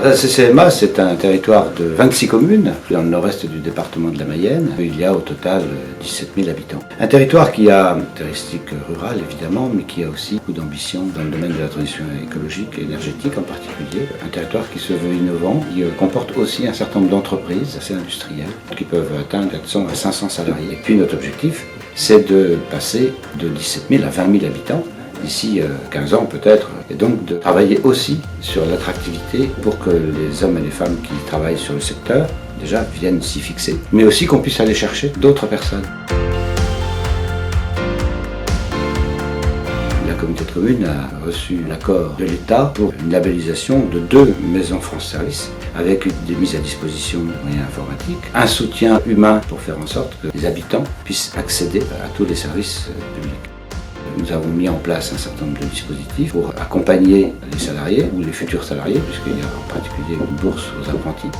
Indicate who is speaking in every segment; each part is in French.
Speaker 1: La CCMA, c'est un territoire de 26 communes, dans le nord-est du département de la Mayenne. Il y a au total 17 000 habitants. Un territoire qui a une caractéristique rurale, évidemment, mais qui a aussi beaucoup d'ambition dans le domaine de la transition écologique et énergétique en particulier. Un territoire qui se veut innovant, qui comporte aussi un certain nombre d'entreprises assez industrielles, qui peuvent atteindre 400 à 500 salariés. Et puis notre objectif, c'est de passer de 17 000 à 20 000 habitants, d'ici 15 ans peut-être, et donc de travailler aussi sur l'attractivité pour que les hommes et les femmes qui travaillent sur le secteur, déjà, viennent s'y fixer, mais aussi qu'on puisse aller chercher d'autres personnes. La communauté de communes a reçu l'accord de l'État pour une labellisation de 2 maisons France Service, avec des mises à disposition de moyens informatiques, un soutien humain pour faire en sorte que les habitants puissent accéder à tous les services publics. Nous avons mis en place un certain nombre de dispositifs pour accompagner les salariés ou les futurs salariés, puisqu'il y a en particulier une bourse aux apprentis.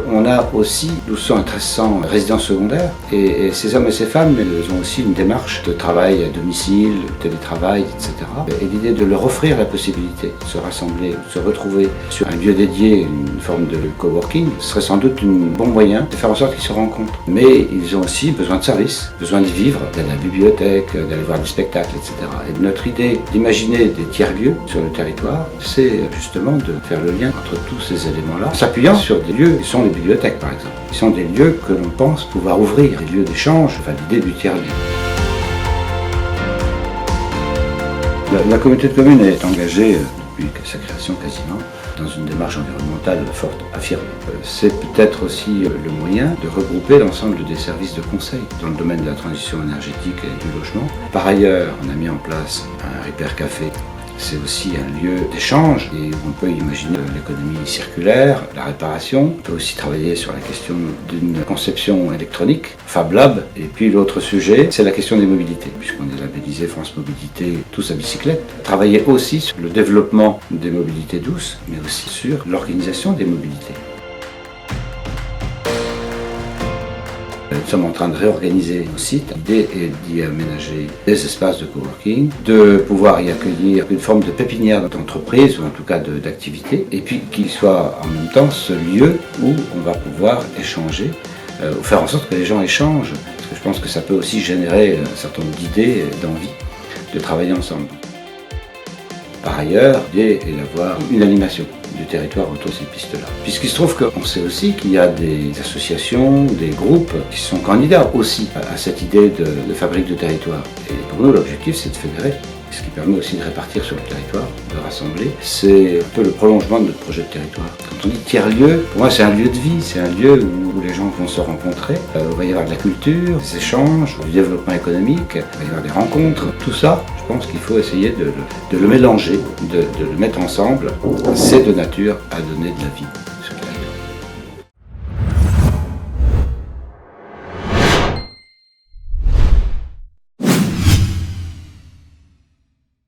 Speaker 1: On a aussi 1200 à 1300 résidences secondaires et ces hommes et ces femmes, ils ont aussi une démarche de travail à domicile, télétravail, etc. Et l'idée de leur offrir la possibilité de se rassembler, de se retrouver sur un lieu dédié, une forme de coworking, serait sans doute un bon moyen de faire en sorte qu'ils se rencontrent. Mais ils ont aussi besoin de services, besoin de vivre, d'aller à la bibliothèque, d'aller voir du spectacle, etc. Et notre idée d'imaginer des tiers-lieux sur le territoire, c'est justement de faire le lien entre tous ces éléments-là, en s'appuyant sur des lieux qui sont les bibliothèques par exemple. Ils sont des lieux que l'on pense pouvoir ouvrir, des lieux d'échange, enfin l'idée du tiers-lieu. La communauté de communes est engagée depuis sa création quasiment dans une démarche environnementale forte, affirmée. C'est peut-être aussi le moyen de regrouper l'ensemble des services de conseil dans le domaine de la transition énergétique et du logement. Par ailleurs, on a mis en place un Repair Café. C'est aussi un lieu d'échange et on peut imaginer l'économie circulaire, la réparation. On peut aussi travailler sur la question d'une conception électronique, Fab Lab. Et puis l'autre sujet, c'est la question des mobilités, puisqu'on est labellisé France Mobilité tous à bicyclette. Travailler aussi sur le développement des mobilités douces, mais aussi sur l'organisation des mobilités. Nous sommes en train de réorganiser nos sites. L'idée est d'y aménager des espaces de coworking, de pouvoir y accueillir une forme de pépinière d'entreprise, ou en tout cas d'activité, et puis qu'il soit en même temps ce lieu où on va pouvoir échanger, ou faire en sorte que les gens échangent, parce que je pense que ça peut aussi générer un certain nombre d'idées et d'envie de travailler ensemble. Par ailleurs, l'idée est d'avoir une animation du territoire autour de ces pistes-là. Puisqu'il se trouve qu'on sait aussi qu'il y a des associations, des groupes qui sont candidats aussi à cette idée de fabrique de territoire. Et pour nous, l'objectif, c'est de fédérer, ce qui permet aussi de répartir sur le territoire, de rassembler. C'est un peu le prolongement de notre projet de territoire. Quand on dit tiers-lieu, pour moi, c'est un lieu de vie, c'est un lieu où les gens vont se rencontrer. Il va y avoir de la culture, des échanges, du développement économique, il va y avoir des rencontres. Tout ça, je pense qu'il faut essayer de le mélanger, de le mettre ensemble. C'est de nature à donner de la vie.